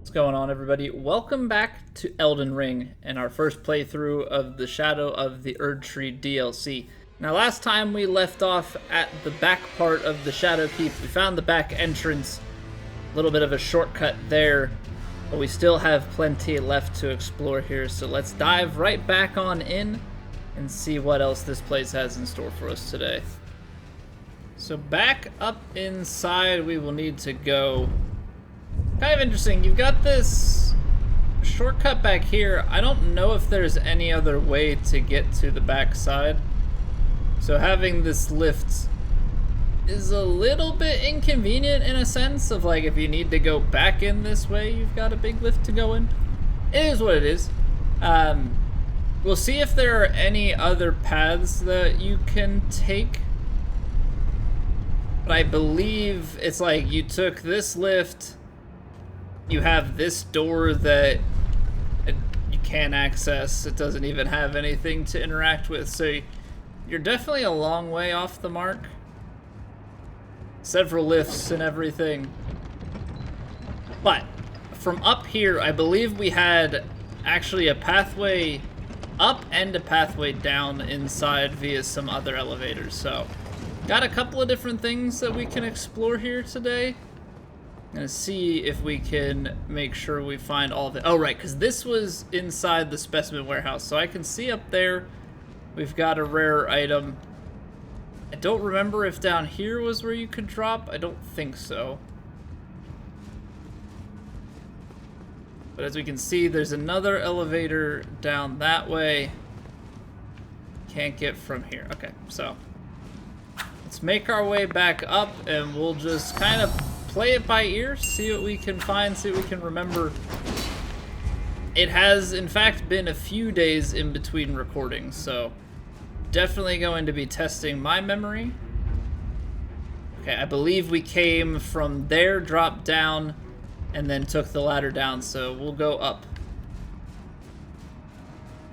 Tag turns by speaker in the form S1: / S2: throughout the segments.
S1: What's going on, everybody? Welcome back to Elden Ring and our first playthrough of the Shadow of the Erdtree DLC. Now, last time we left off at the back part of the Shadow Keep. We found the back entrance, a little bit of a shortcut there, but we still have plenty left to explore here. So let's dive right back on in and see what else this place has in store for us today. So back up inside, we will need to go. Kind of interesting, you've got this shortcut back here. I don't know if there's any other way to get to the back side. So having this lift is a little bit inconvenient in a sense of like if you need to go back in this way, you've got a big lift to go in. It is what it is. We'll see if there are any other paths that you can take. But I believe it's like you took this lift. You have this door that you can't access. It doesn't even have anything to interact with, so you're definitely a long way off the mark. Several lifts and everything. But from up here, I believe we had actually a pathway up and a pathway down inside via some other elevators. So got a couple of different things that we can explore here today. Gonna see if we can make sure we find all of it. Oh, right, because this was inside the specimen warehouse. So I can see up there we've got a rare item. I don't remember if down here was where you could drop. I don't think so. But as we can see, there's another elevator down that way. Can't get from here. Okay, so let's make our way back up and we'll just kind of play it by ear, see what we can find, see what we can remember. It has, in fact, been a few days in between recordings, so definitely going to be testing my memory. Okay, I believe we came from there, dropped down, and then took the ladder down, so we'll go up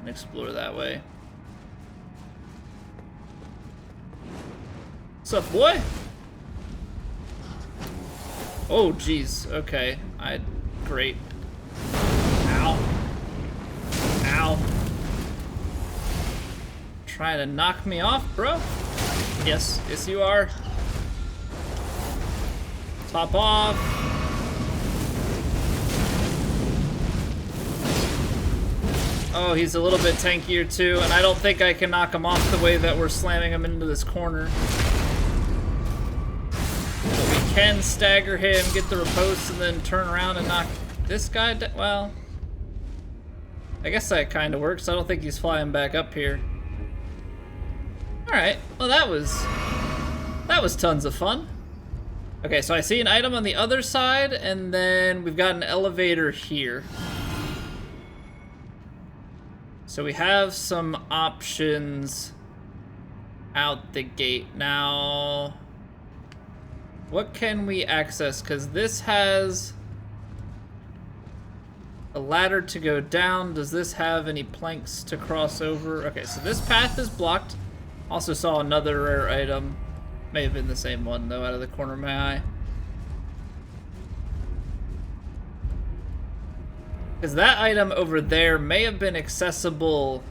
S1: and explore that way. What's up, boy? Oh, jeez. Okay. Great. Ow. Ow. Trying to knock me off, bro? Yes. Yes, you are. Top off. Oh, he's a little bit tankier, too, and I don't think I can knock him off the way that we're slamming him into this corner. Can stagger him, get the riposte, and then turn around and knock this guy down. Well, I guess that kind of works. I don't think he's flying back up here. Alright, well that was tons of fun. Okay, so I see an item on the other side, and then we've got an elevator here. So we have some options out the gate. Now, what can we access? Because this has a ladder to go down. Does this have any planks to cross over? Okay, so this path is blocked. Also saw another rare item. May have been the same one, though, out of the corner of my eye. Because that item over there may have been accessible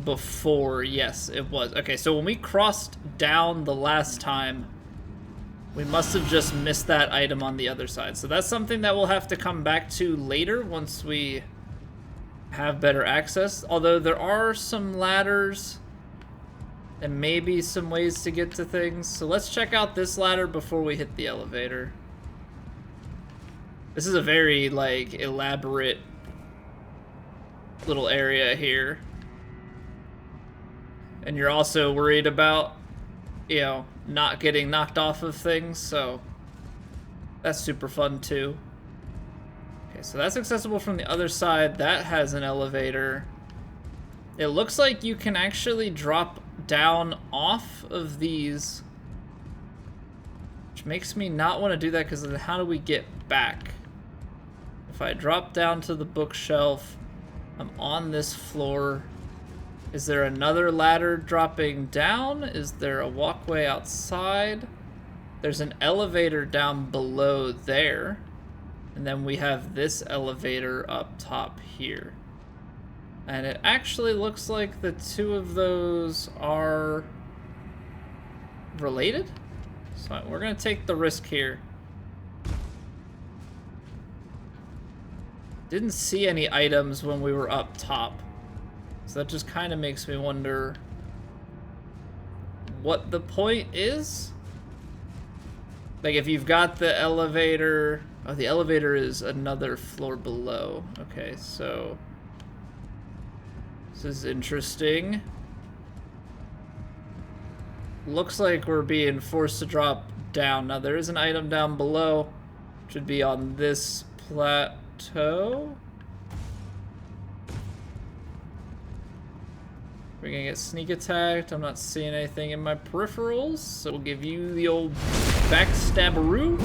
S1: before. Yes, it was. Okay, so when we crossed down the last time, we must have just missed that item on the other side. So that's something that we'll have to come back to later once we have better access. Although there are some ladders and maybe some ways to get to things. So let's check out this ladder before we hit the elevator. This is a very, like, elaborate little area here. And you're also worried about, you know, not getting knocked off of things, so that's super fun too. Okay, so that's accessible from the other side. That has an elevator. It looks like you can actually drop down off of these, which makes me not want to do that, because then how do we get back? If I drop down to the bookshelf, I'm on this floor. Is there another ladder dropping down? Is there a walkway outside? There's an elevator down below there. And then we have this elevator up top here. And it actually looks like the two of those are related. So we're gonna take the risk here. Didn't see any items when we were up top. So that just kind of makes me wonder what the point is. Like if you've got the elevator, oh, the elevator is another floor below. Okay, so this is interesting. Looks like we're being forced to drop down. Now there is an item down below. Should be on this plateau. We're gonna get sneak attacked. I'm not seeing anything in my peripherals, so we'll give you the old backstabberoo.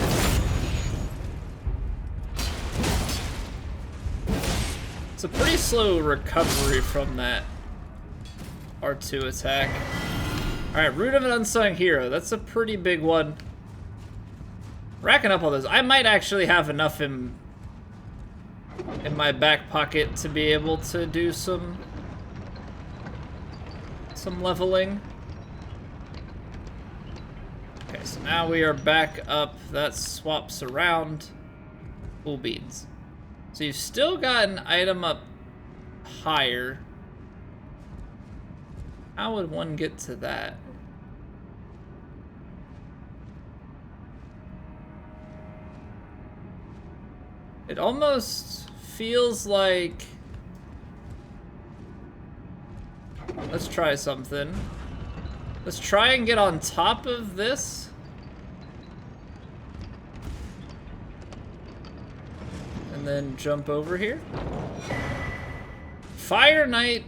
S1: It's a pretty slow recovery from that R2 attack. Alright, Root of an Unsung Hero. That's a pretty big one. Racking up all those. I might actually have enough in my back pocket to be able to do some leveling. Okay, so now we are back up. That swaps around. Cool beans. So you've still got an item up higher. How would one get to that? It almost feels like... Let's try something. Let's try and get on top of this. And then jump over here. Fire Knight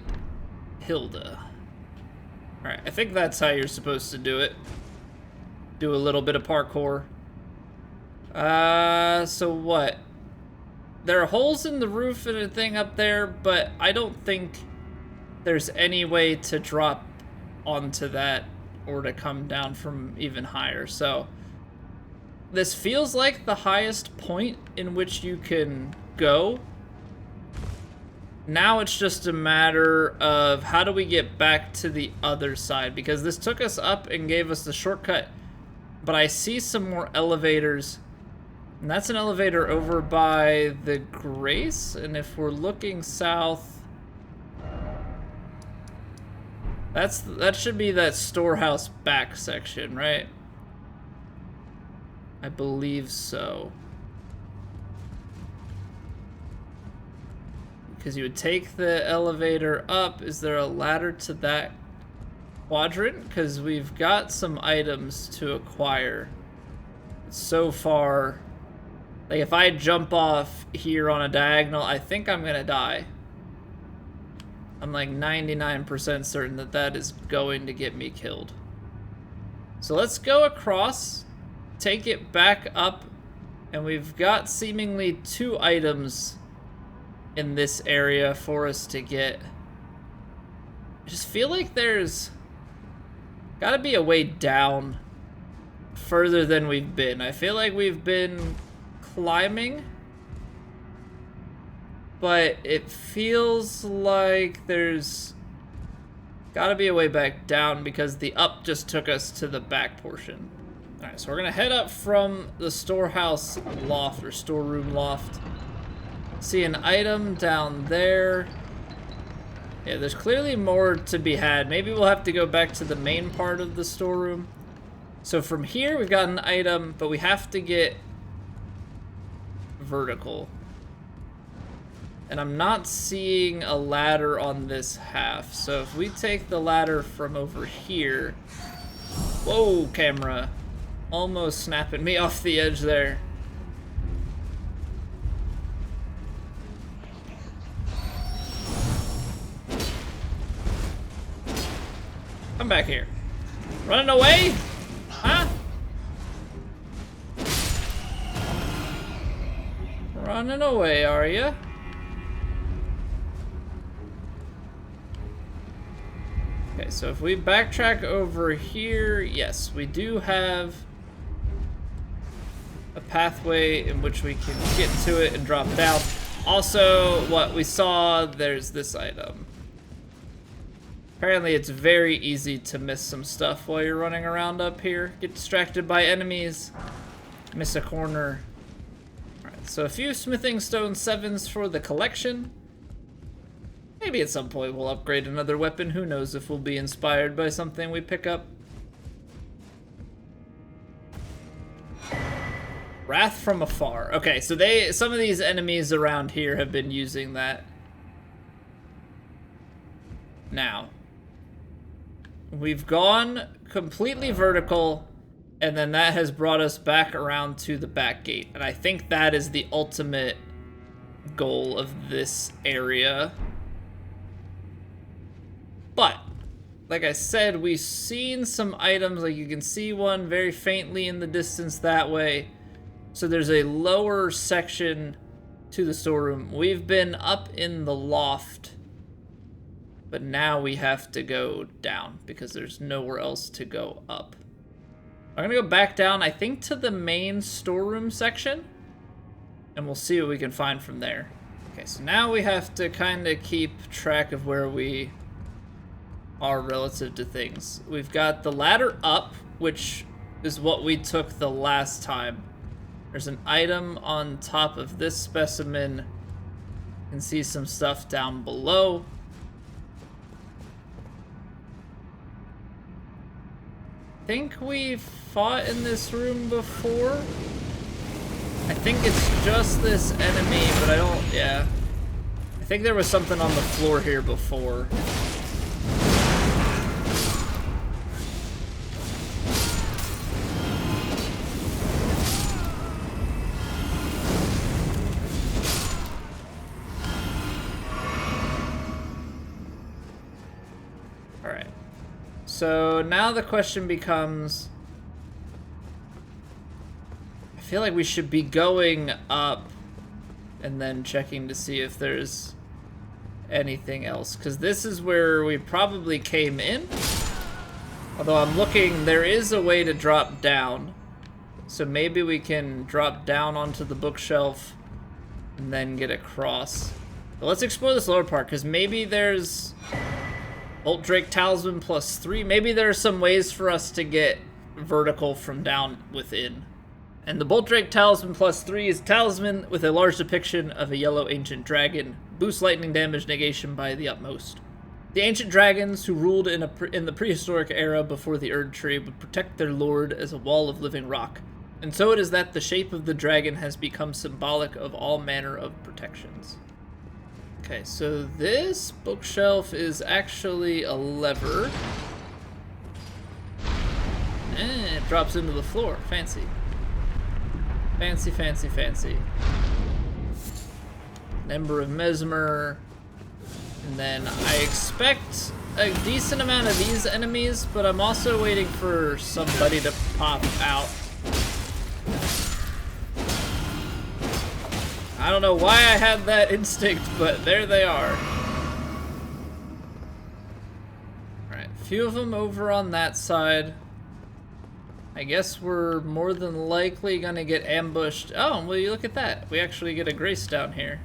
S1: Hilda. Alright, I think that's how you're supposed to do it. Do a little bit of parkour. So what? There are holes in the roof and a thing up there, but I don't think there's any way to drop onto that or to come down from even higher. So this feels like the highest point in which you can go. Now it's just a matter of how do we get back to the other side, because this took us up and gave us the shortcut, but I see some more elevators, and that's an elevator over by the Grace, and if we're looking south, that should be that storehouse back section, right? I believe so. Because you would take the elevator up. Is there a ladder to that quadrant? Because we've got some items to acquire. So far, like if I jump off here on a diagonal, I think I'm gonna die. I'm like 99% certain that that is going to get me killed. So let's go across, take it back up, and we've got seemingly 2 items in this area for us to get. I just feel like there's gotta be a way down further than we've been. I feel like we've been climbing, but it feels like there's gotta be a way back down because the up just took us to the back portion. Alright, so we're gonna head up from the storehouse loft or storeroom loft. See an item down there. Yeah, there's clearly more to be had. Maybe we'll have to go back to the main part of the storeroom. So from here, we've got an item, but we have to get vertical. And I'm not seeing a ladder on this half. So if we take the ladder from over here... Whoa, camera. Almost snapping me off the edge there. Come back here. Running away? Huh? Running away, are ya? Okay, so if we backtrack over here, yes, we do have a pathway in which we can get to it and drop down. Also, what we saw, there's this item. Apparently it's very easy to miss some stuff while you're running around up here. Get distracted by enemies, miss a corner. Alright, so a few smithing stone 7s for the collection. Maybe at some point we'll upgrade another weapon. Who knows if we'll be inspired by something we pick up. Wrath from afar. Okay, so some of these enemies around here have been using that. Now, we've gone completely vertical, and then that has brought us back around to the back gate. And I think that is the ultimate goal of this area. But, like I said, we've seen some items, like you can see one very faintly in the distance that way. So there's a lower section to the storeroom. We've been up in the loft, but now we have to go down because there's nowhere else to go up. I'm gonna go back down, I think, to the main storeroom section, and we'll see what we can find from there. Okay, so now we have to kind of keep track of where we are relative to things. We've got the ladder up, which is what we took the last time. There's an item on top of this specimen. You can see some stuff down below. I think we've fought in this room before. I think it's just this enemy, but I don't, yeah. I think there was something on the floor here before. So now the question becomes, I feel like we should be going up and then checking to see if there's anything else, because this is where we probably came in. Although I'm looking, there is a way to drop down, so maybe we can drop down onto the bookshelf and then get across. But let's explore this lower part, because maybe there's Bolt Drake Talisman +3. Maybe there are some ways for us to get vertical from down within. And the Bolt Drake Talisman +3 is a talisman with a large depiction of a yellow ancient dragon. Boosts lightning damage negation by the utmost. The ancient dragons who ruled in the prehistoric era before the Erdtree would protect their lord as a wall of living rock. And so it is that the shape of the dragon has become symbolic of all manner of protections. Okay, so this bookshelf is actually a lever. And it drops into the floor. Fancy. Fancy, fancy, fancy. Ember of Mesmer. And then I expect a decent amount of these enemies, but I'm also waiting for somebody to pop out. I don't know why I had that instinct, but there they are. Alright, a few of them over on that side. I guess we're more than likely gonna get ambushed. Oh, well, you look at that. We actually get a grace down here.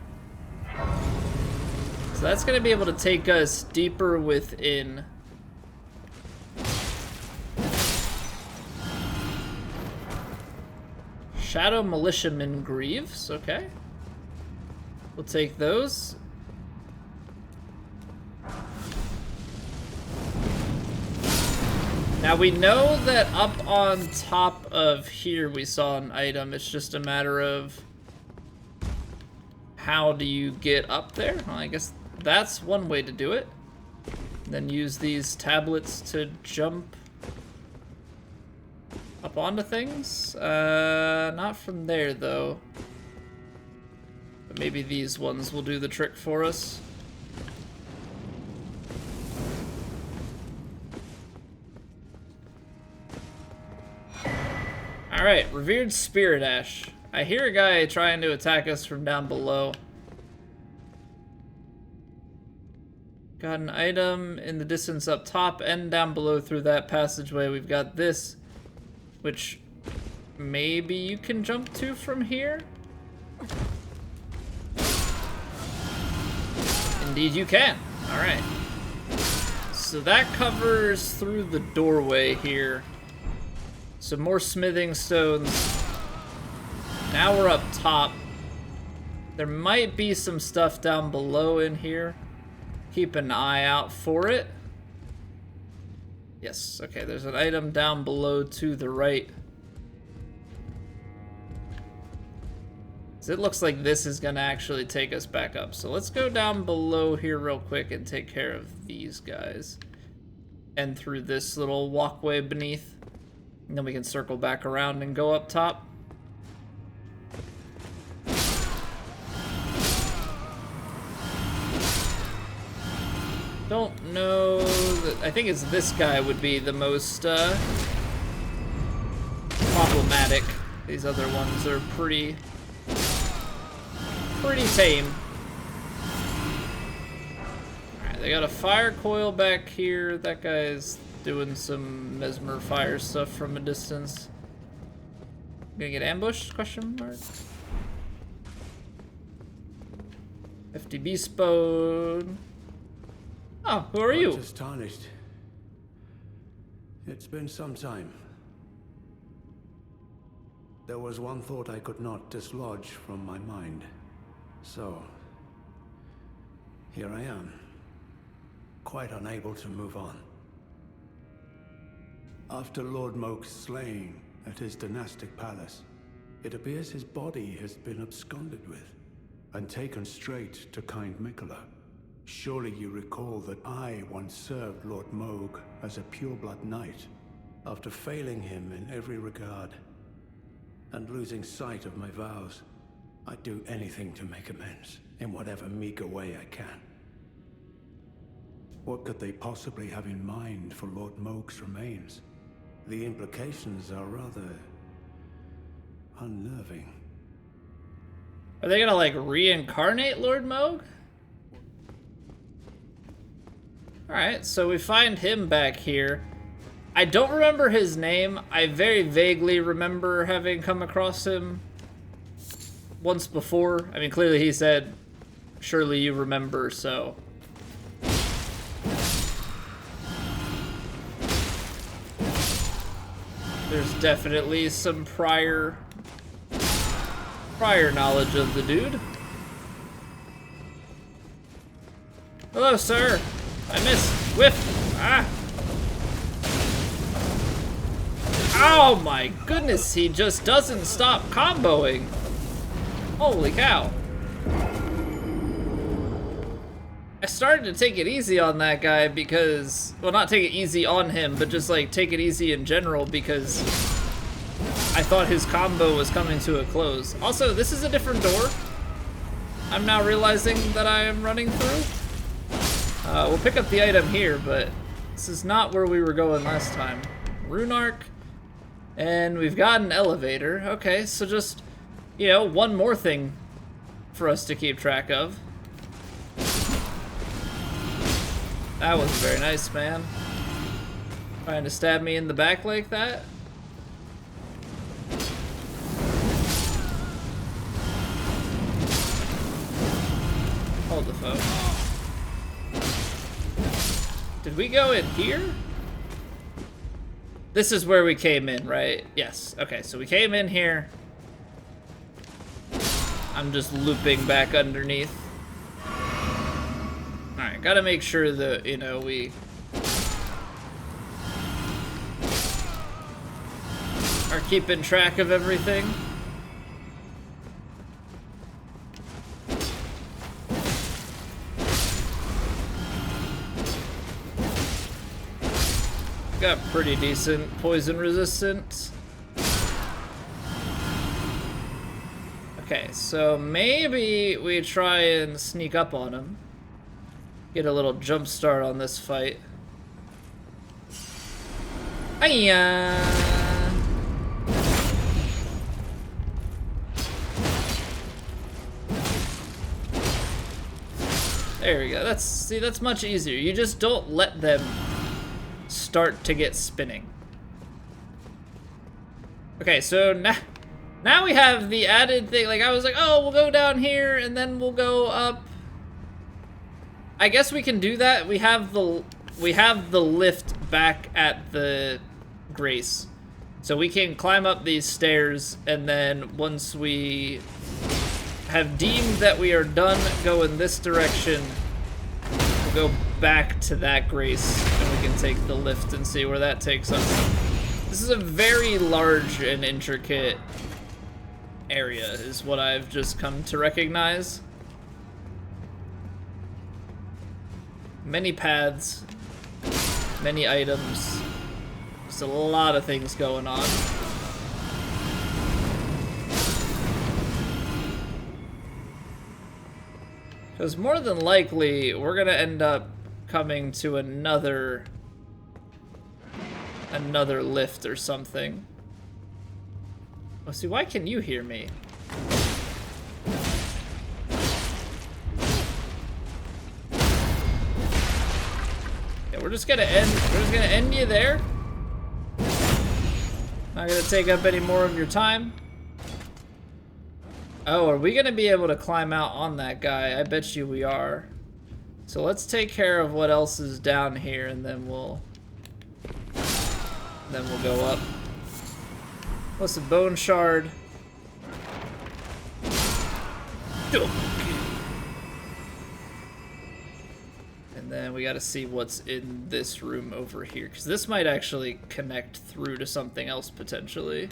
S1: So that's gonna be able to take us deeper within. Shadow Militiaman Greaves, okay. We'll take those. Now we know that up on top of here we saw an item. It's just a matter of how do you get up there? Well, I guess that's one way to do it. Then use these tablets to jump up onto things. Not from there though. But maybe these ones will do the trick for us. Alright, Revered Spirit Ash. I hear a guy trying to attack us from down below. Got an item in the distance up top and down below through that passageway. We've got this, which maybe you can jump to from here? Indeed you can. All right. So that covers through the doorway here. Some more smithing stones. Now we're up top. There might be some stuff down below in here. Keep an eye out for it. Yes, okay, there's an item down below to the right. So it looks like this is gonna actually take us back up. So let's go down below here real quick and take care of these guys. And through this little walkway beneath. And then we can circle back around and go up top. Don't know that, I think it's this guy would be the most problematic. These other ones are pretty tame. Alright, they got a fire coil back here. That guy's doing some mesmer fire stuff from a distance. Gonna get ambushed? Question mark. FTB spawn. Oh, who are you?
S2: Just tarnished. It's been some time. There was one thought I could not dislodge from my mind. So, here I am, quite unable to move on. After Lord Moke's slaying at his dynastic palace, it appears his body has been absconded with and taken straight to kind Mikola. Surely you recall that I once served Lord Moog as a pureblood knight, after failing him in every regard and losing sight of my vows. I'd do anything to make amends, in whatever meager way I can. What could they possibly have in mind for Lord Moog's remains? The implications are rather unnerving.
S1: Are they gonna, like, reincarnate Lord Moog? Alright, so we find him back here. I don't remember his name. I very vaguely remember having come across him once before. I mean, clearly he said, surely you remember, so. There's definitely some prior knowledge of the dude. Hello, sir. I missed. Whiff. Ah. Oh my goodness, he just doesn't stop comboing. Holy cow. I started to take it easy on that guy because, well, not take it easy on him, but just like take it easy in general because I thought his combo was coming to a close. Also, this is a different door. I'm now realizing that I am running through. We'll pick up the item here, but this is not where we were going last time. Rune Arc, and we've got an elevator. Okay, so just, you know, one more thing for us to keep track of. That was very nice, man. Trying to stab me in the back like that. Hold the phone. Did we go in here? This is where we came in, right? Yes. Okay, so we came in here. I'm just looping back underneath. Alright, gotta make sure that, you know, we are keeping track of everything. Got pretty decent poison resistance. Okay, so maybe we try and sneak up on him. Get a little jump start on this fight. Hiya! There we go. That's much easier. You just don't let them start to get spinning. Okay, so now we have the added thing. Like, I was like, oh, we'll go down here and then we'll go up. I guess we can do that. We have the lift back at the Grace. So we can climb up these stairs, and then once we have deemed that we are done going this direction, we'll go back to that Grace, and we can take the lift and see where that takes us. This is a very large and intricate area, is what I've just come to recognize. Many paths, many items, just a lot of things going on. Because more than likely, we're gonna end up coming to another lift or something. Oh, see, why can you hear me? Yeah, we're just gonna end you there. Not gonna take up any more of your time. Oh, are we gonna be able to climb out on that guy? I bet you we are. So let's take care of what else is down here, and then we'll go up. What's a bone shard? And then we gotta see what's in this room over here, because this might actually connect through to something else potentially.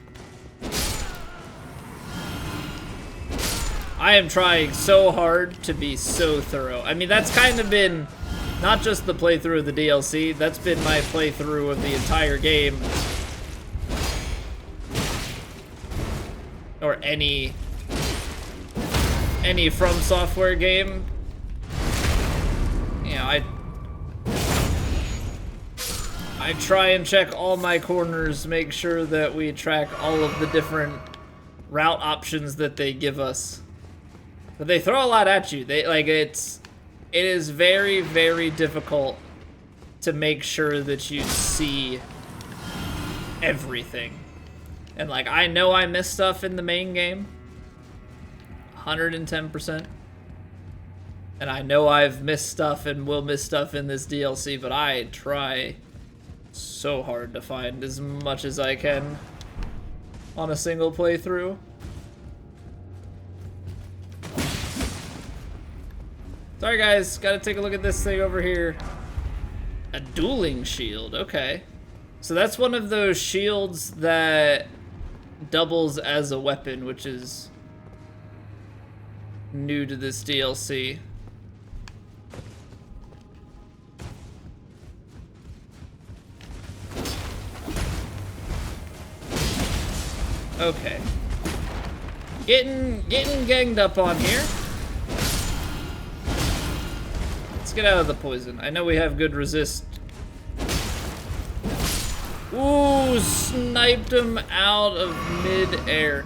S1: I am trying so hard to be so thorough. I mean, that's kind of been not just the playthrough of the DLC, that's been my playthrough of the entire game. Or any From Software game. You know, I try and check all my corners, make sure that we track all of the different route options that they give us. But they throw a lot at you. It is very, very difficult to make sure that you see everything. And like, I know I missed stuff in the main game, 110%. And I know I've missed stuff and will miss stuff in this DLC, but I try so hard to find as much as I can on a single playthrough. Sorry guys, gotta take a look at this thing over here. A dueling shield, okay. So that's one of those shields that doubles as a weapon, which is new to this DLC. Okay. Getting ganged up on here. Let's get out of the poison. I know we have good resist. Ooh, sniped him out of mid-air.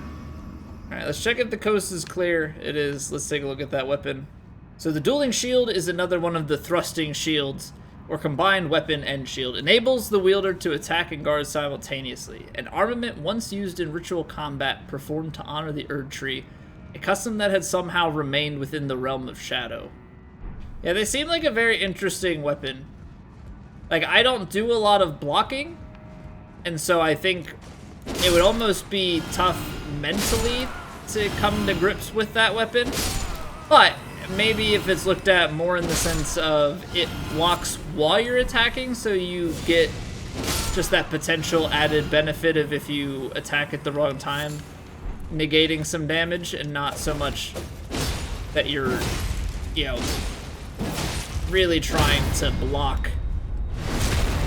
S1: Alright, let's check if the coast is clear. It is. Let's take a look at that weapon. So the dueling shield is another one of the thrusting shields, or combined weapon and shield. Enables the wielder to attack and guard simultaneously. An armament once used in ritual combat performed to honor the Erdtree, a custom that had somehow remained within the realm of Shadow. Yeah, they seem like a very interesting weapon. Like, I don't do a lot of blocking, and so I think it would almost be tough mentally to come to grips with that weapon. But maybe if it's looked at more in the sense of it blocks while you're attacking, so you get just that potential added benefit of if you attack at the wrong time, negating some damage, and not so much that you're, you know, really trying to block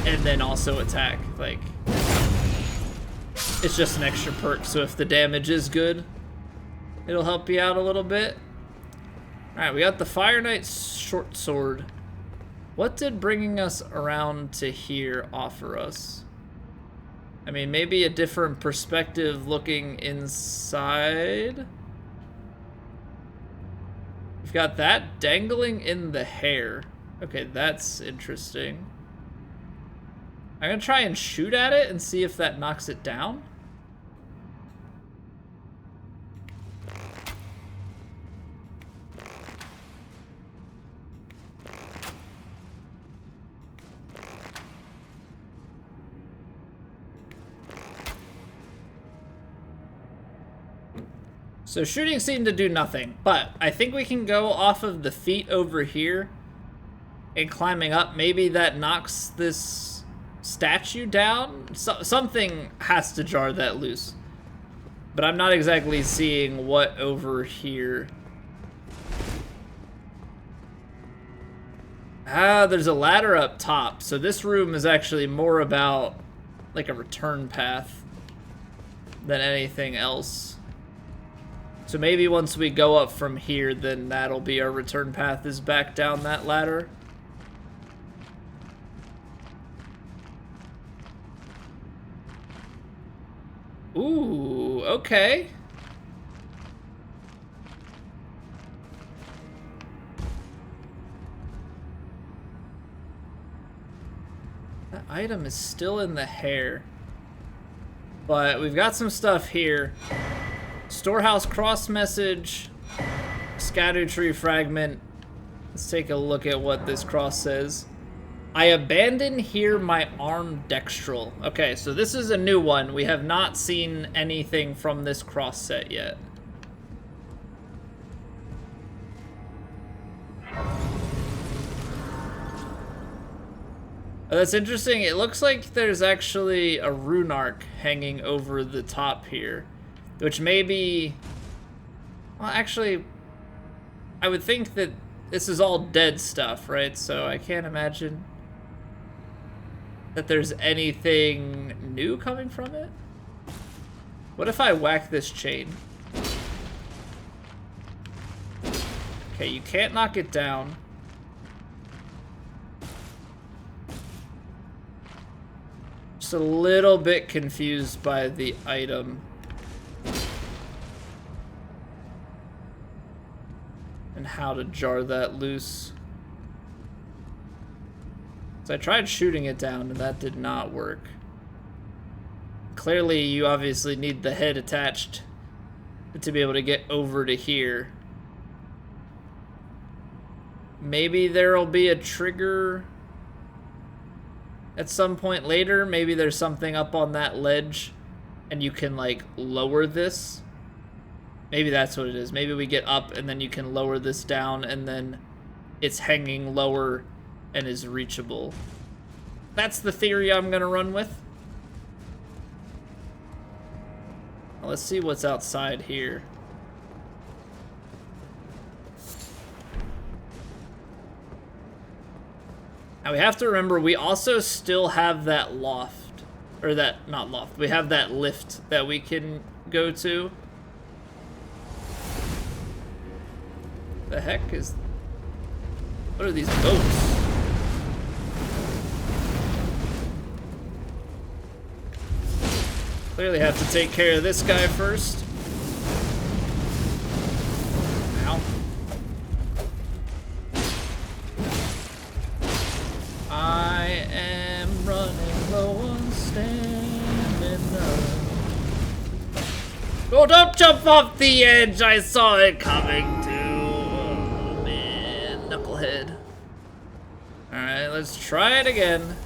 S1: and then also attack. Like, it's just an extra perk, so if the damage is good, it'll help you out a little bit. Alright, we got the Fire Knight's short sword. What did bringing us around to here offer us? I mean, maybe a different perspective looking inside. We've got that dangling in the hair. Okay, that's interesting. I'm gonna try and shoot at it and see if that knocks it down. So shooting seemed to do nothing, but I think we can go off of the feet over here and climbing up. Maybe that knocks this statue down? Something has to jar that loose. But I'm not exactly seeing what over here. Ah, there's a ladder up top. So this room is actually more about like a return path than anything else. So maybe once we go up from here, then that'll be our return path, is back down that ladder. Ooh, okay. That item is still in the hair. But we've got some stuff here. Storehouse cross message, Erdtree fragment. Let's take a look at what this cross says. I abandon here my arm dextral. Okay, so this is a new one. We have not seen anything from this cross set yet. Oh, that's interesting. It looks like there's actually a rune arc hanging over the top here. Which may be... Well, actually, I would think that this is all dead stuff, right? So I can't imagine that there's anything new coming from it. What if I whack this chain? Okay, you can't knock it down. Just a little bit confused by the item. And how to jar that loose. So I tried shooting it down and that did not work. Clearly you obviously need the head attached to be able to get over to here. Maybe there'll be a trigger at some point later. Maybe there's something up on that ledge and you can like lower this. Maybe that's what it is. Maybe we get up and then you can lower this down and then it's hanging lower and is reachable. That's the theory I'm gonna run with. Well, let's see what's outside here. Now we have to remember we also still have that loft. Or that, not loft, we have that lift that we can go to. The heck is... What are these boats? Clearly have to take care of this guy first. Ow. I am running low on stamina. Oh, don't jump off the edge! I saw it coming too. Knucklehead. Alright, let's try it again.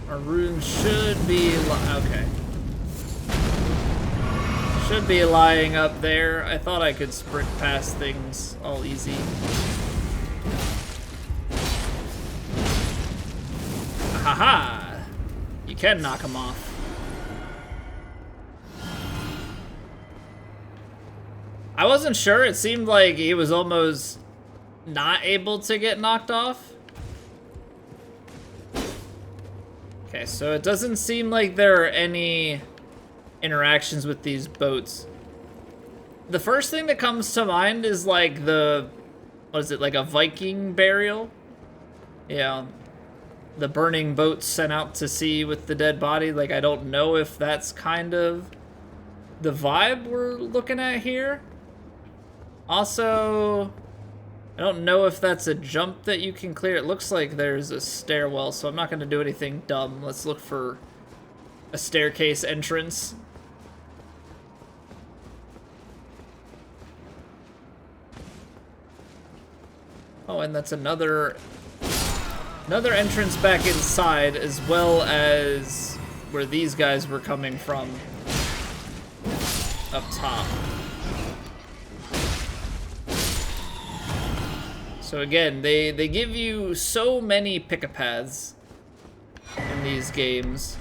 S1: Our rune should be okay. Should be lying up there. I thought I could sprint past things all easy. Haha! You can knock him off. I wasn't sure. It seemed like he was almost not able to get knocked off. Okay, so it doesn't seem like there are any interactions with these boats. The first thing that comes to mind is like the, what is it, like a Viking burial? Yeah, the burning boats sent out to sea with the dead body. Like, I don't know if that's kind of the vibe we're looking at here. Also, I don't know if that's a jump that you can clear. It looks like there's a stairwell, so I'm not going to do anything dumb. Let's look for a staircase entrance. Oh, and that's another entrance back inside, as well as where these guys were coming from. up top. So again, they give you so many pick-a-paths in these games.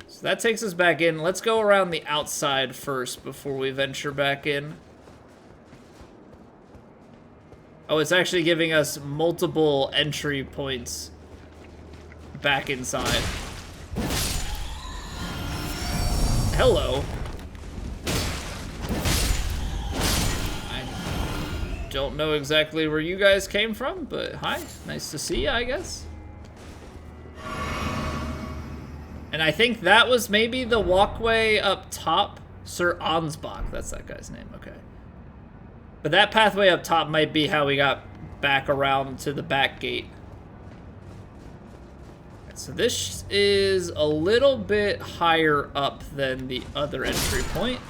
S1: So that takes us back in. Let's go around the outside first before we venture back in. Oh, it's actually giving us multiple entry points back inside. Hello. I don't know exactly where you guys came from, but hi. Nice to see you, I guess. And I think that was maybe the walkway up top. Sir Ansbach, that's that guy's name, okay. But that pathway up top might be how we got back around to the back gate. So this is a little bit higher up than the other entry point.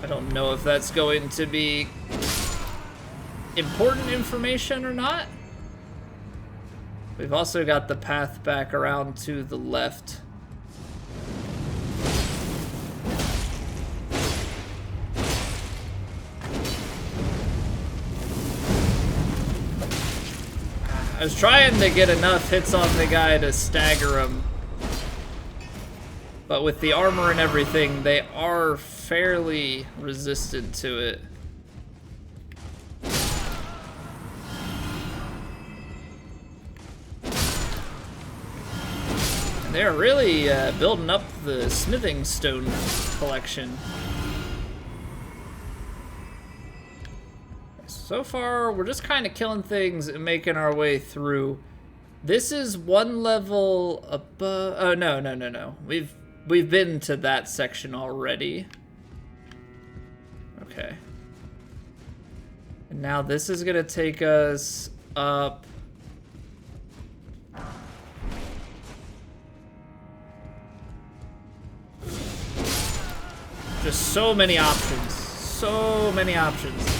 S1: I don't know if that's going to be important information or not. We've also got the path back around to the left. I was trying to get enough hits on the guy to stagger him. But with the armor and everything, they are fairly resistant to it. And they're really building up the smithing stone collection. So far, we're just kind of killing things and making our way through. This is one level above. Oh no. We've been to that section already. Okay. And now this is gonna take us up. Just so many options. So many options.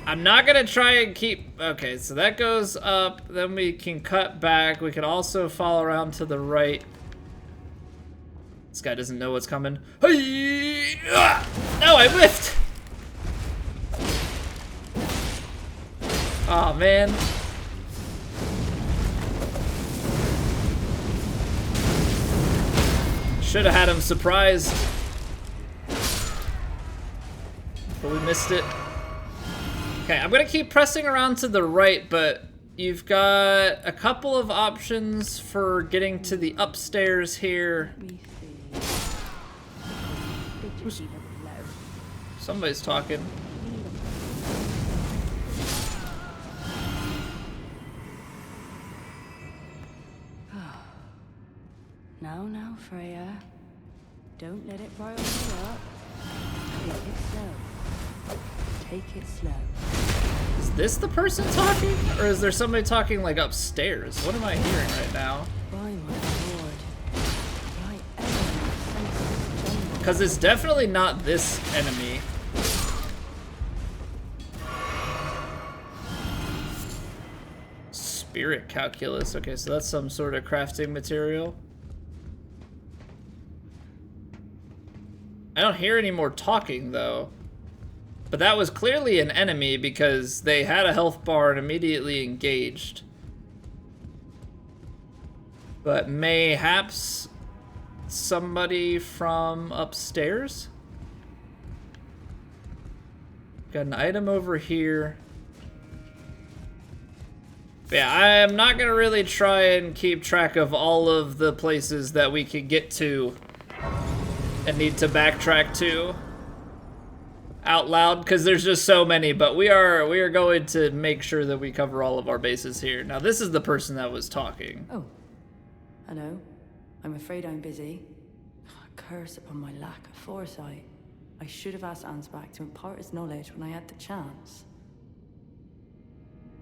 S1: I'm not gonna try and keep, okay, so that goes up, then we can cut back. We can also follow around to the right. This guy doesn't know what's coming. Hey! No, I whiffed! Oh man. Should have had him surprised. But we missed it. Okay, I'm gonna keep pressing around to the right, but you've got a couple of options for getting to the upstairs here. Somebody's talking.
S3: Now, Freya. Don't let it rile you up. Take it slow. Take it slow.
S1: Is this the person talking? Or is there somebody talking like upstairs? What am I hearing right now?
S3: By my lord. Right element.
S1: Because it's definitely not this enemy. Spirit calculus. Okay, so that's some sort of crafting material. I don't hear any more talking though. But that was clearly an enemy because they had a health bar and immediately engaged. But mayhaps somebody from upstairs? Got an item over here. But yeah, I am not gonna really try and keep track of all of the places that we could get to and need to backtrack to out loud because there's just so many, but we are going to make sure that we cover all of our bases here. Now this is the person that was talking.
S3: Oh, hello. I'm afraid I'm busy. Curse upon my lack of foresight. I should have asked Ansbach to impart his knowledge when I had the chance.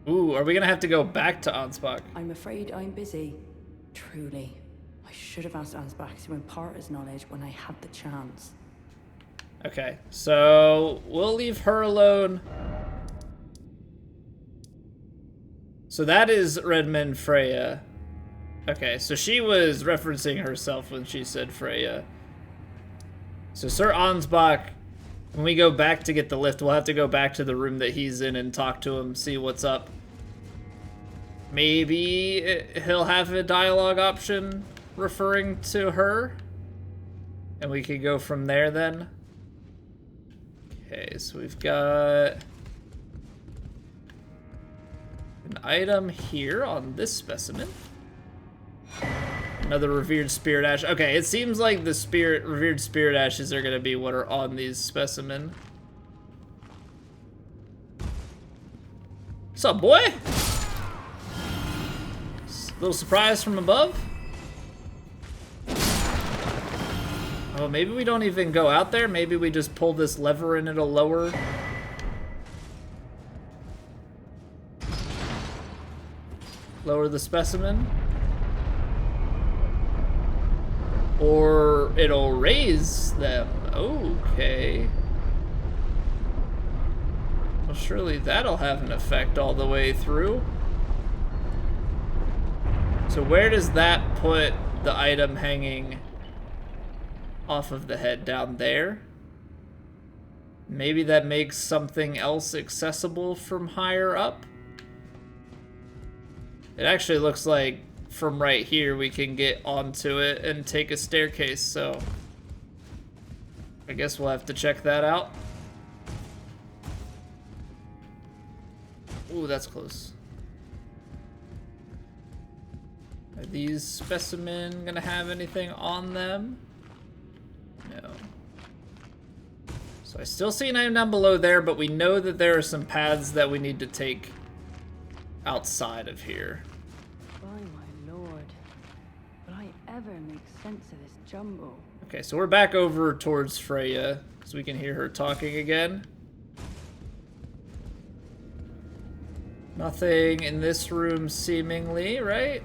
S1: Ooh, are we gonna have to go back to Ansbach?
S3: I'm afraid I'm busy. Truly. I should have asked Ansbach to impart his knowledge when I had the chance.
S1: Okay, so we'll leave her alone. So that is Redmond Freya. Okay, so she was referencing herself when she said Freya. So Sir Ansbach, when we go back to get the lift, we'll have to go back to the room that he's in and talk to him, see what's up. Maybe he'll have a dialogue option referring to her, and we could go from there then. Okay, so we've got an item here on this specimen. Another revered spirit ash. Okay, it seems like the revered spirit ashes are gonna be what are on these specimen. What's up, boy? Little surprise from above? Oh, maybe we don't even go out there. Maybe we just pull this lever and it'll lower. Lower the specimen. Or it'll raise them. Okay. Well, surely that'll have an effect all the way through. So where does that put the item hanging off of the head? Down there? Maybe that makes something else accessible from higher up? It actually looks like from right here we can get onto it and take a staircase, so I guess we'll have to check that out. Ooh, that's close. Are these specimen gonna have anything on them? No. So I still see an item down below there, but we know that there are some paths that we need to take outside of here.
S3: By my lord, will I ever make sense of this jumble?
S1: Okay, so we're back over towards Freya, so we can hear her talking again. Nothing in this room seemingly, right?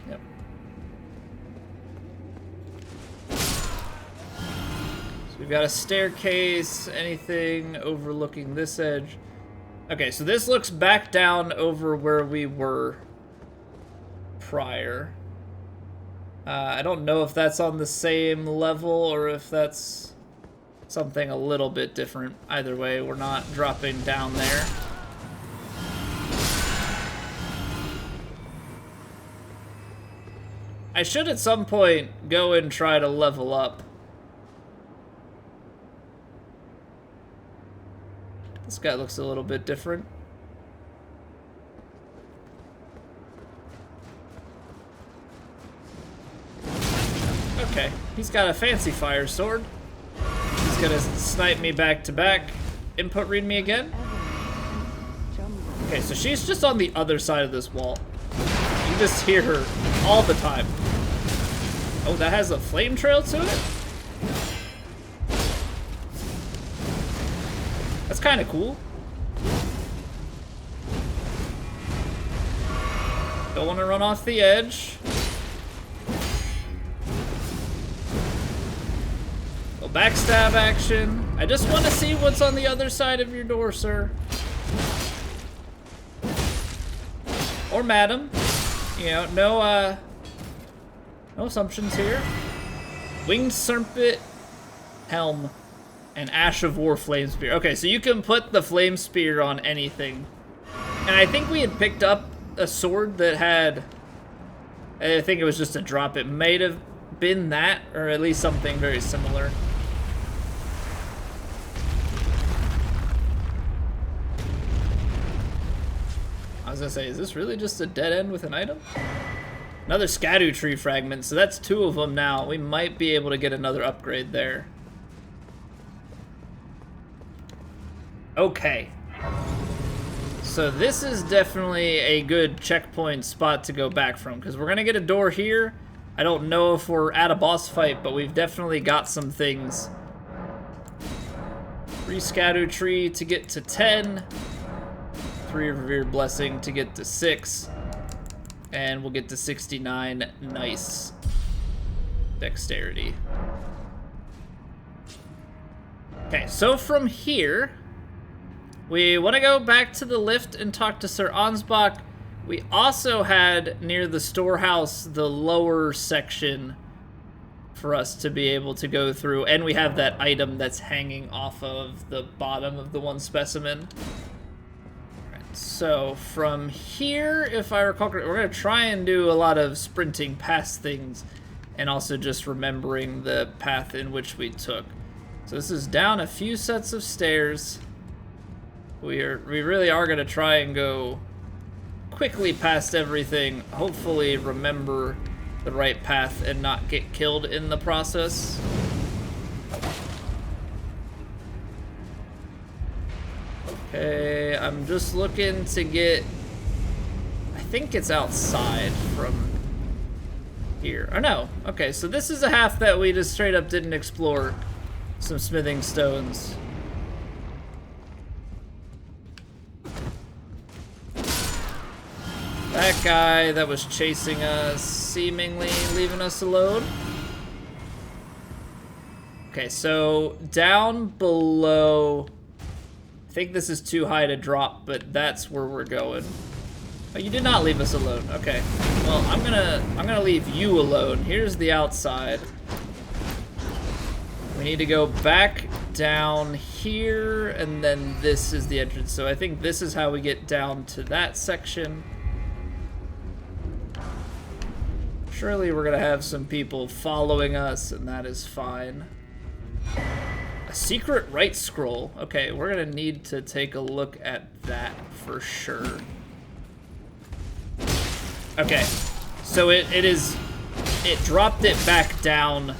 S1: Yep. So we've got a staircase, anything overlooking this edge. Okay, so this looks back down over where we were prior. I don't know if that's on the same level or if that's something a little bit different. Either way, we're not dropping down there. I should at some point go and try to level up. This guy looks a little bit different. Okay, he's got a fancy fire sword. He's gonna snipe me back to back. Input read me again. Okay, so she's just on the other side of this wall. You just hear her all the time. Oh, that has a flame trail to it? That's kind of cool. Don't want to run off the edge. Little backstab action. I just want to see what's on the other side of your door, sir. Or madam. You know, no assumptions here. Winged Serpent Helm and Ash of War Flame Spear. Okay, so you can put the Flame Spear on anything. And I think we had picked up a sword that had, I think it was just a drop. It might have been that, or at least something very similar. I was gonna say, is this really just a dead end with an item? Another Scadu tree fragment, so that's 2 of them now. We might be able to get another upgrade there. Okay. So this is definitely a good checkpoint spot to go back from, because we're gonna get a door here. I don't know if we're at a boss fight, but we've definitely got some things. 3 Scadu tree to get to 10. 3 Revered Blessing to get to 6. And we'll get to 69. Nice. Dexterity. Okay, so from here, we want to go back to the lift and talk to Sir Ansbach. We also had, near the storehouse, the lower section for us to be able to go through, and we have that item that's hanging off of the bottom of the one specimen. Alright, so from here, if I recall correctly, we're going to try and do a lot of sprinting past things, and also just remembering the path in which we took. So this is down a few sets of stairs. We really are going to try and go quickly past everything, hopefully remember the right path and not get killed in the process. Okay, I'm just looking to get, I think it's outside from here. Oh no, okay, so this is a half that we just straight up didn't explore. Some smithing stones. That guy that was chasing us, seemingly leaving us alone. Okay, so down below, I think this is too high to drop, but that's where we're going. Oh, you did not leave us alone. Okay, well, I'm gonna leave you alone. Here's the outside. We need to go back down here, and then this is the entrance. So I think this is how we get down to that section. Surely we're gonna have some people following us, and that is fine. A secret right scroll. Okay, we're gonna need to take a look at that for sure. Okay, so it dropped it back down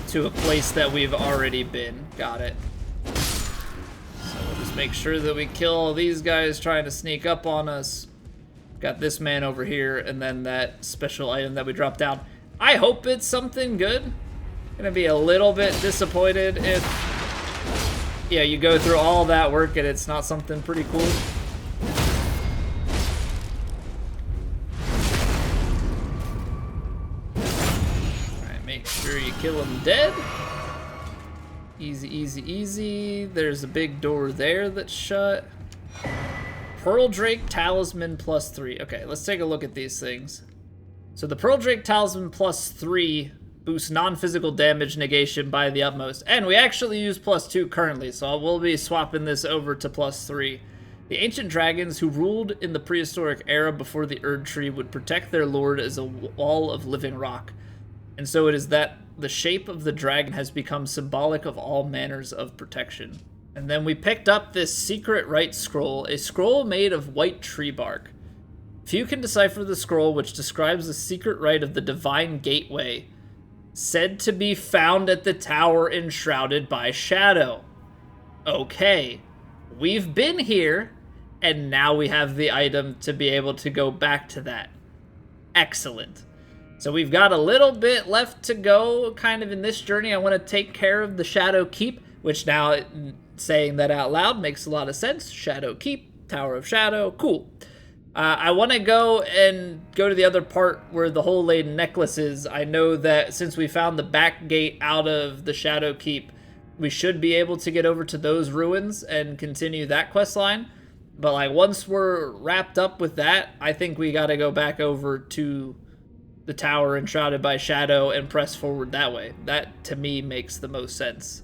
S1: to a place that we've already been. Got it. So we'll just make sure that we kill all these guys trying to sneak up on us. Got this man over here, and then that special item that we dropped down. I hope it's something good. Gonna be a little bit disappointed if, yeah, you go through all that work and it's not something pretty cool. Alright, make sure you kill him dead. Easy, easy, easy. There's a big door there that's shut. Pearl Drake Talisman +3. Okay, let's take a look at these things. So the Pearl Drake Talisman +3 boosts non-physical damage negation by the utmost. And we actually use +2 currently, so we'll be swapping this over to +3. The ancient dragons who ruled in the prehistoric era before the Erdtree would protect their lord as a wall of living rock. And so it is that the shape of the dragon has become symbolic of all manners of protection. And then we picked up this secret right scroll, a scroll made of white tree bark. Few can decipher the scroll, which describes the secret rite of the divine gateway, said to be found at the tower enshrouded by shadow. Okay, we've been here, and now we have the item to be able to go back to that. Excellent. So we've got a little bit left to go kind of in this journey. I want to take care of the Shadow Keep, which now, saying that out loud makes a lot of sense. Shadow Keep, Tower of Shadow, cool. I want to go to the other part where the Whole Laden necklace is. I know that since we found the back gate out of the Shadow Keep, we should be able to get over to those ruins and continue that quest line. But like once we're wrapped up with that, I think we got to go back over to the tower enshrouded by shadow and press forward that way. That to me makes the most sense.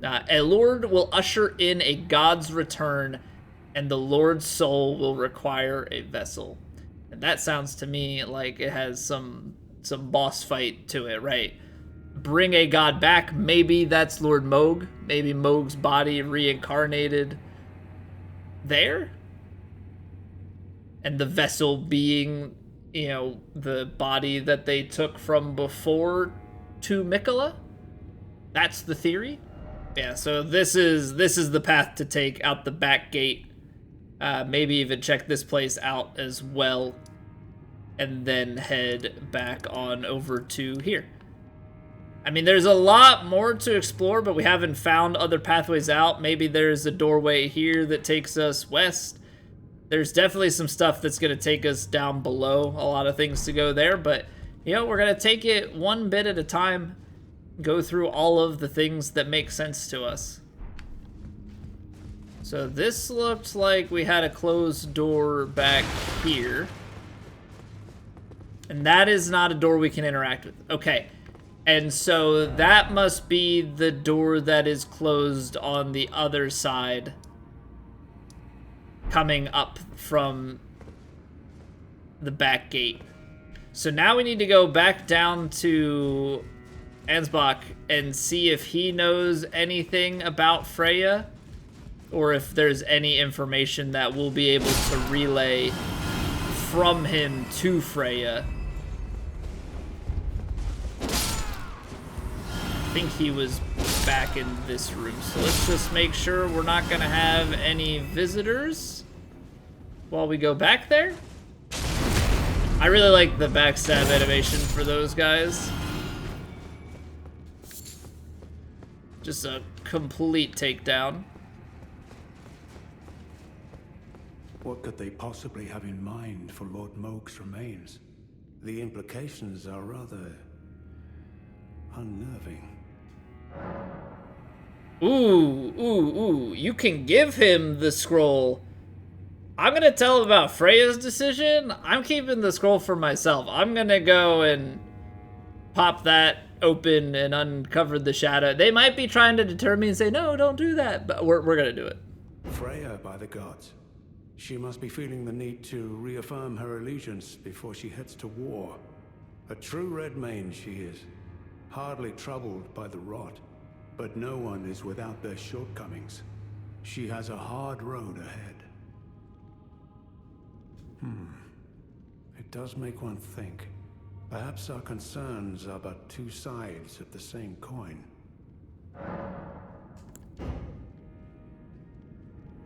S1: A lord will usher in a god's return, and the lord's soul will require a vessel. And that sounds to me like it has some boss fight to it, right? Bring a god back. Maybe that's Lord Moog. Maybe Moog's body reincarnated there, and the vessel being, you know, the body that they took from before to Mikola. That's the theory. Yeah, so this is the path to take out the back gate. Maybe even check this place out as well, and then head back on over to here. I mean, there's a lot more to explore, but we haven't found other pathways out. Maybe there's a doorway here that takes us west. There's definitely some stuff that's going to take us down below. A lot of things to go there, but, you know, we're going to take it one bit at a time. Go through all of the things that make sense to us. So this looked like we had a closed door back here. And that is not a door we can interact with. Okay. And so that must be the door that is closed on the other side. Coming up from the back gate. So now we need to go back down to Ansbach and see if he knows anything about Freya. Or if there's any information that we'll be able to relay from him to Freya. I think he was back in this room. So let's just make sure we're not going to have any visitors while we go back there. I really like the backstab animation for those guys. Just a complete takedown.
S2: What could they possibly have in mind for Lord Moog's remains? The implications are rather unnerving.
S1: Ooh, you can give him the scroll. I'm gonna tell him about Freya's decision. I'm keeping the scroll for myself. I'm gonna go and pop that open and uncover the shadow. They might be trying to deter me and say, no, don't do that, but we're gonna do it.
S2: Freya, by the gods. She must be feeling the need to reaffirm her allegiance before she heads to war. A true Redmane she is, hardly troubled by the rot. But no one is without their shortcomings. She has a hard road ahead. It does make one think. Perhaps our concerns are but two sides of the same coin.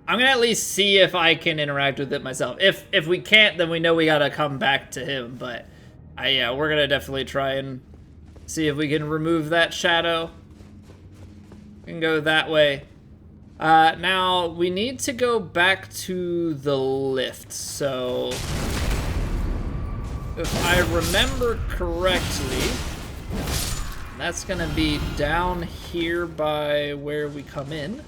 S1: I'm gonna at least see if I can interact with it myself. If we can't, then we know we gotta come back to him. But yeah, we're gonna definitely try and see if we can remove that shadow. We can go that way. Now we need to go back to the lift. So if I remember correctly, that's gonna be down here by where we come in.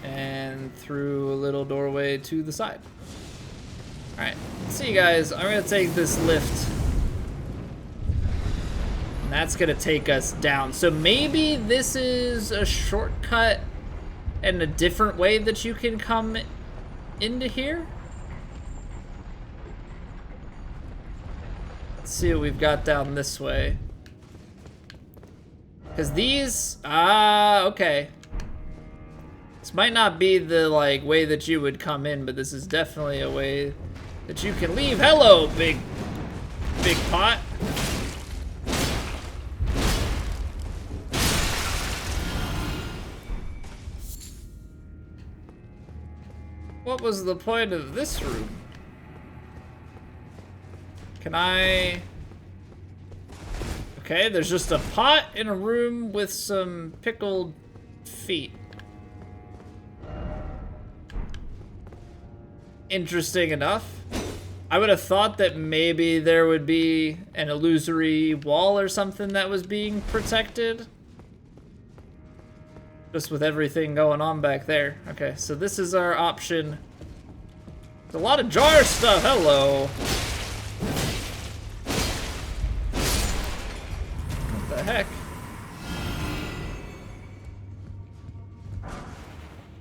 S1: And through a little doorway to the side. Alright, see you guys. I'm gonna take this lift. And that's gonna take us down. So maybe this is a shortcut and a different way that you can come into here? Let's see what we've got down this way. Because these, okay. This might not be the like way that you would come in, but this is definitely a way that you can leave. Hello, big pot. What was the point of this room? Can I... Okay, there's just a pot in a room with some pickled feet. Interesting enough. I would have thought that maybe there would be an illusory wall or something that was being protected. Just with everything going on back there. Okay, so this is our option. There's a lot of jar stuff. Hello. What the heck?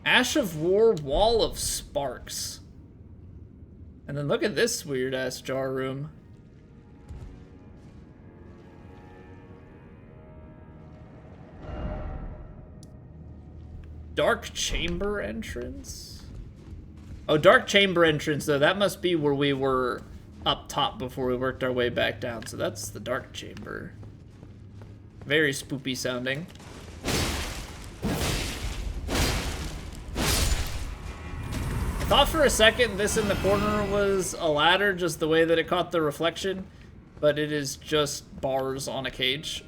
S1: Ash of War, Wall of Sparks. And then look at this weird-ass jar room. Dark chamber entrance? Oh, dark chamber entrance, though. That must be where we were up top before we worked our way back down. So that's the dark chamber. Very spoopy sounding. I thought for a second this in the corner was a ladder, just the way that it caught the reflection, but it is just bars on a cage.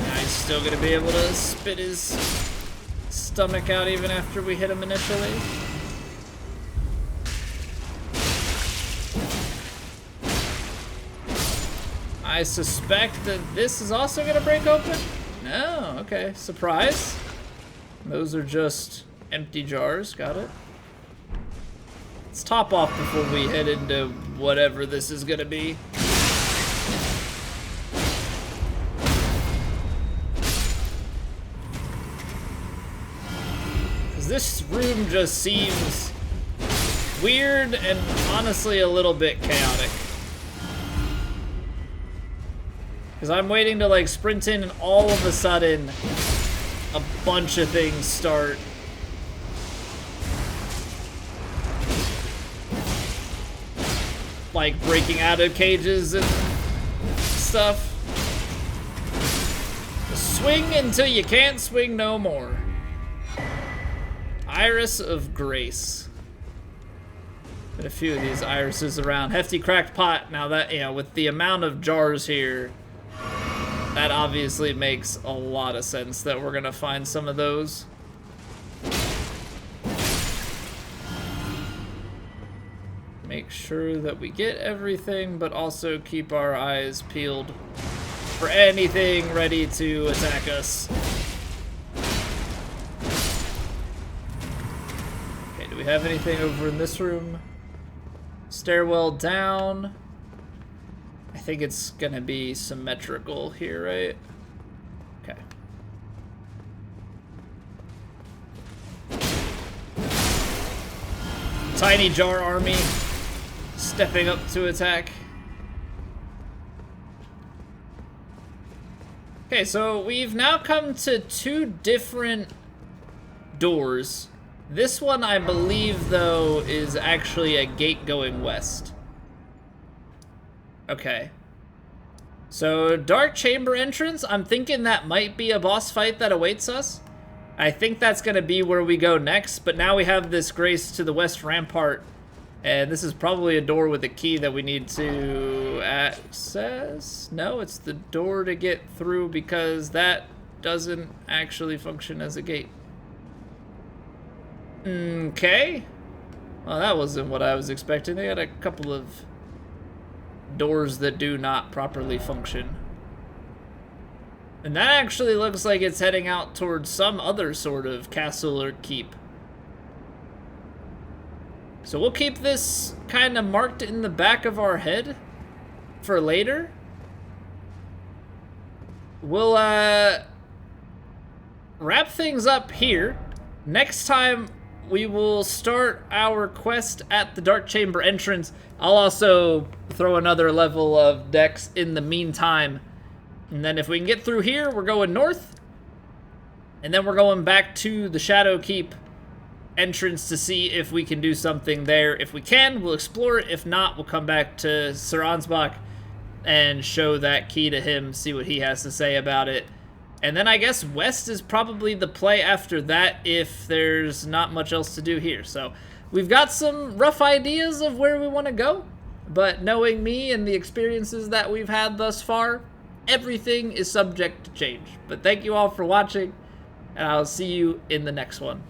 S1: Now he's still gonna be able to spit his stomach out even after we hit him initially. I suspect that this is also gonna break open? No, okay, surprise. Those are just empty jars, got it. Let's top off before we head into whatever this is gonna be. Because this room just seems weird and honestly a little bit chaotic. Because I'm waiting to like sprint in and all of a sudden a bunch of things start. Like breaking out of cages and stuff. Swing until you can't swing no more. Iris of Grace. Been a few of these irises around. Hefty cracked pot. Now that, you know, with the amount of jars here, that obviously makes a lot of sense that we're gonna find some of those. Make sure that we get everything, but also keep our eyes peeled for anything ready to attack us. Okay, do we have anything over in this room? Stairwell down. I think it's gonna be symmetrical here, right? Okay. Tiny jar army stepping up to attack. Okay, so we've now come to 2 different doors. This one, I believe, though, is actually a gate going west. Okay. So, dark chamber entrance, I'm thinking that might be a boss fight that awaits us. I think that's gonna be where we go next, but now we have this Grace to the west rampart, and this is probably a door with a key that we need to access? No, it's the door to get through because that doesn't actually function as a gate. Okay. Well, that wasn't what I was expecting. They had a couple of doors that do not properly function. And that actually looks like it's heading out towards some other sort of castle or keep. So we'll keep this kind of marked in the back of our head for later. We'll wrap things up here. Next time we will start our quest at the Dark Chamber entrance. I'll also throw another level of dex in the meantime. And then if we can get through here, we're going north. And then we're going back to the Shadow Keep entrance to see if we can do something there. If we can, we'll explore it. If not, we'll come back to Sir Ansbach and show that key to him, see what he has to say about it. And then I guess west is probably the play after that if there's not much else to do here. So we've got some rough ideas of where we want to go, but knowing me and the experiences that we've had thus far, everything is subject to change. But thank you all for watching, and I'll see you in the next one.